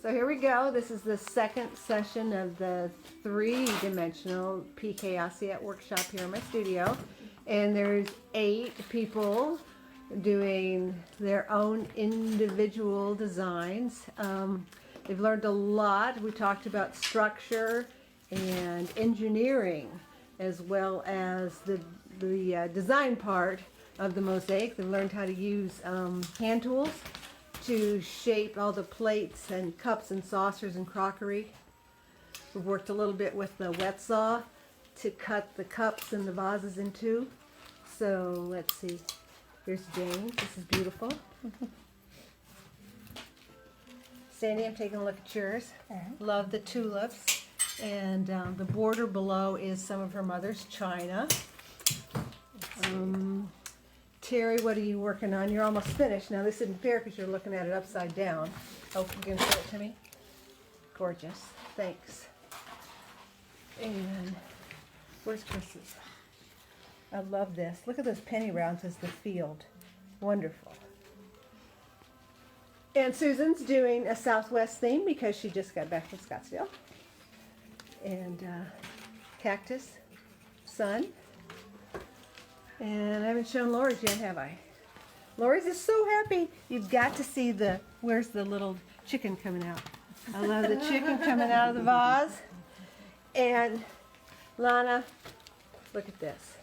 So here we go. This is the second session of the three-dimensional Pique Asiette workshop here in my studio. And there's 8 people doing their own individual designs. They've learned a lot. We talked about structure and engineering, as well as the design part of the mosaic. They've learned how to use hand tools to shape all the plates and cups and saucers and crockery. We've worked a little bit with the wet saw to cut the cups and the vases in two. So let's see. Here's Jane. This is beautiful. Sandy, I'm taking a look at yours. Love the tulips. And the border below is some of her mother's china. Terry, what are you working on? You're almost finished. Now this isn't fair because you're looking at it upside down. Oh, you can show it to me? Gorgeous. Thanks. And where's Chris's? I love this. Look at those penny rounds as the field. Wonderful. And Susan's doing a Southwest theme because she just got back from Scottsdale. And cactus, sun. And I haven't shown Lori's yet, have I? Lori's is so happy. You've got to see where's the little chicken coming out? I love the chicken coming out of the vase. And Lana, look at this.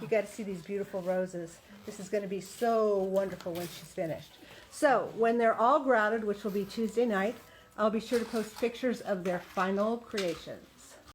You got to see these beautiful roses. This is going to be so wonderful when she's finished. So when they're all grouted, which will be Tuesday night, I'll be sure to post pictures of their final creations.